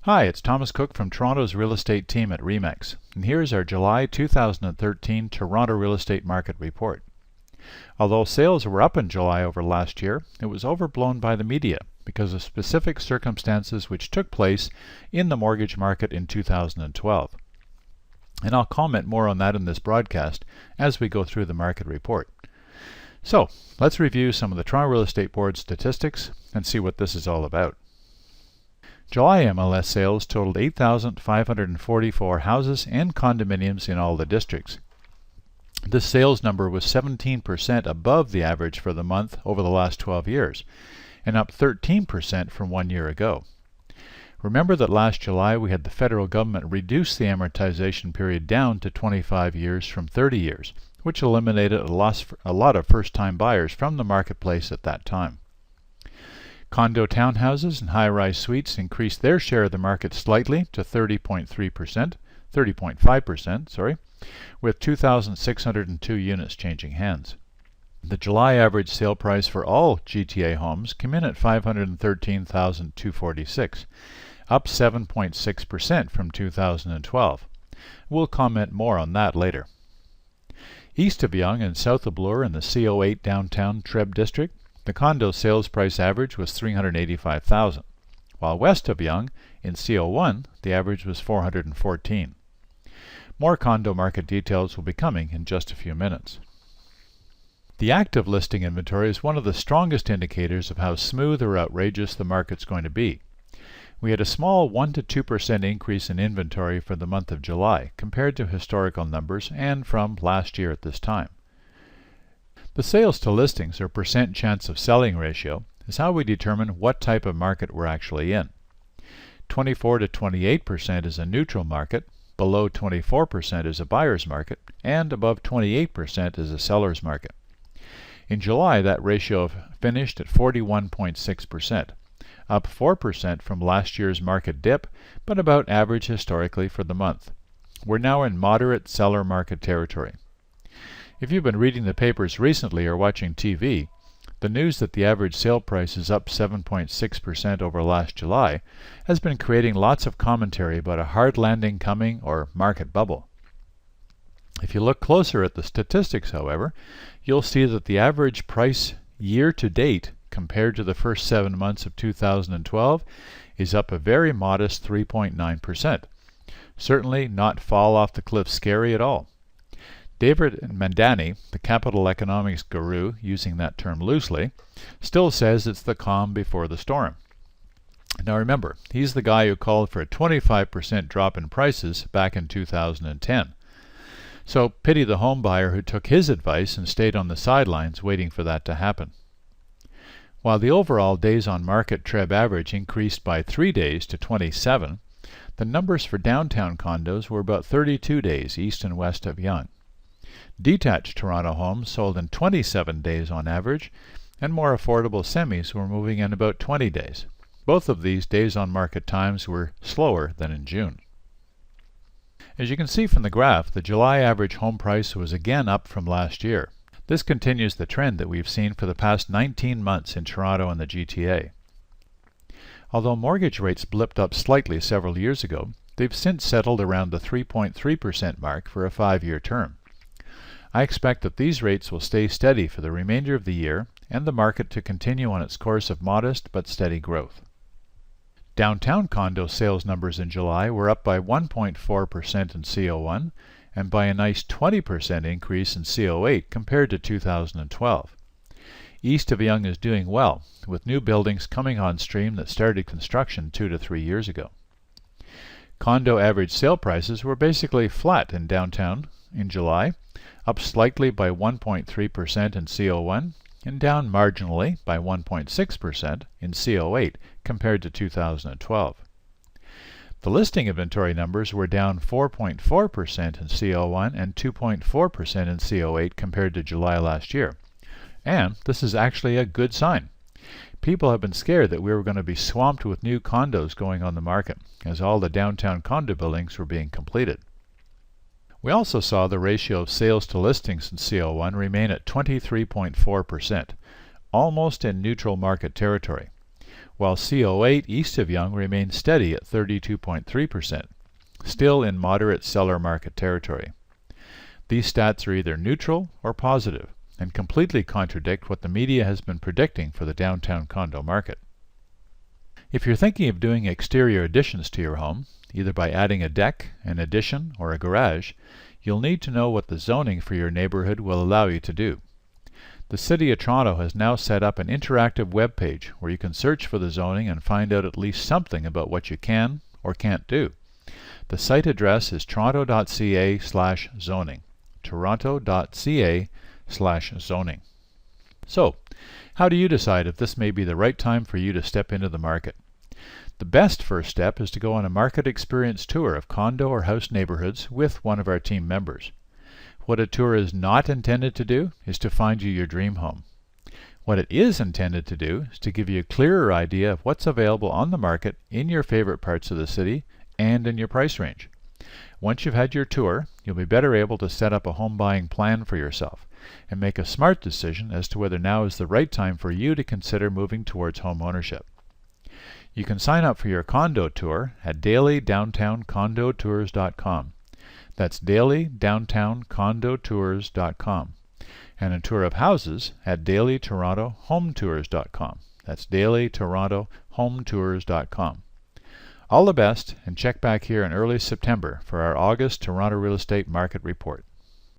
Hi, it's Thomas Cook from Toronto's real estate team at RE/MAX, and here's our July 2013 Toronto real estate market report. Although sales were up in July over last year, it was overblown by the media because of specific circumstances which took place in the mortgage market in 2012. And I'll comment more on that in this broadcast as we go through the market report. So, let's review some of the Toronto Real Estate Board statistics and see what this is all about. July MLS sales totaled 8,544 houses and condominiums in all the districts. This sales number was 17% above the average for the month over the last 12 years, and up 13% from 1 year ago. Remember that last July we had the federal government reduce the amortization period down to 25 years from 30 years, which eliminated a lot of first-time buyers from the marketplace at that time. Condo townhouses and high-rise suites increased their share of the market slightly to 30.5%, with 2,602 units changing hands. The July average sale price for all GTA homes came in at $513,246, up 7.6% from 2012. We'll comment more on that later. East of Yonge and south of Bloor in the CO8 downtown TREB district, the condo sales price average was $385,000, while west of Yonge, in CO1, the average was $414,000. More condo market details will be coming in just a few minutes. The active listing inventory is one of the strongest indicators of how smooth or outrageous the market's going to be. We had a small 1 to 2% increase in inventory for the month of July compared to historical numbers and from last year at this time. The sales to listings, or percent chance of selling ratio, is how we determine what type of market we're actually in. 24 to 28% is a neutral market, below 24% is a buyer's market, and above 28% is a seller's market. In July, that ratio finished at 41.6%, up 4% from last year's market dip, but about average historically for the month. We're now in moderate seller market territory. If you've been reading the papers recently or watching TV, the news that the average sale price is up 7.6% over last July has been creating lots of commentary about a hard landing coming or market bubble. If you look closer at the statistics, however, you'll see that the average price year to date compared to the first 7 months of 2012 is up a very modest 3.9%. Certainly not fall off the cliff scary at all. David Mandani, the capital economics guru, using that term loosely, still says it's the calm before the storm. Now remember, he's the guy who called for a 25% drop in prices back in 2010. So pity the home buyer who took his advice and stayed on the sidelines waiting for that to happen. While the overall days on market TREB average increased by 3 days to 27, the numbers for downtown condos were about 32 days east and west of Yonge. Detached Toronto homes sold in 27 days on average, and more affordable semis were moving in about 20 days. Both of these days on market times were slower than in June. As you can see from the graph, the July average home price was again up from last year. This continues the trend that we've seen for the past 19 months in Toronto and the GTA. Although mortgage rates blipped up slightly several years ago, they've since settled around the 3.3% mark for a 5-year term. I expect that these rates will stay steady for the remainder of the year and the market to continue on its course of modest but steady growth. Downtown condo sales numbers in July were up by 1.4% in CO1 and by a nice 20% increase in CO8 compared to 2012. East of Yonge is doing well, with new buildings coming on stream that started construction 2 to 3 years ago. Condo average sale prices were basically flat in downtown in July, up slightly by 1.3% in CO1 and down marginally by 1.6% in CO8 compared to 2012. The listing inventory numbers were down 4.4% in CO1 and 2.4% in CO8 compared to July last year. And this is actually a good sign. People have been scared that we were going to be swamped with new condos going on the market, as all the downtown condo buildings were being completed. We also saw the ratio of sales to listings in CO1 remain at 23.4%, almost in neutral market territory, while CO8 east of Yonge remains steady at 32.3%, still in moderate seller market territory. These stats are either neutral or positive, and completely contradict what the media has been predicting for the downtown condo market. If you're thinking of doing exterior additions to your home, either by adding a deck, an addition, or a garage, you'll need to know what the zoning for your neighborhood will allow you to do. The City of Toronto has now set up an interactive web page where you can search for the zoning and find out at least something about what you can or can't do. The site address is toronto.ca/zoning. toronto.ca/zoning. So, how do you decide if this may be the right time for you to step into the market? The best first step is to go on a market experience tour of condo or house neighborhoods with one of our team members. What a tour is not intended to do is to find you your dream home. What it is intended to do is to give you a clearer idea of what's available on the market in your favorite parts of the city and in your price range. Once you've had your tour, you'll be better able to set up a home buying plan for yourself and make a smart decision as to whether now is the right time for you to consider moving towards home ownership. You can sign up for your condo tour at dailydowntowncondotours.com. That's dailydowntowncondotours.com. And a tour of houses at dailytorontohometours.com. That's dailytorontohometours.com. All the best, and check back here in early September for our August Toronto Real Estate Market Report.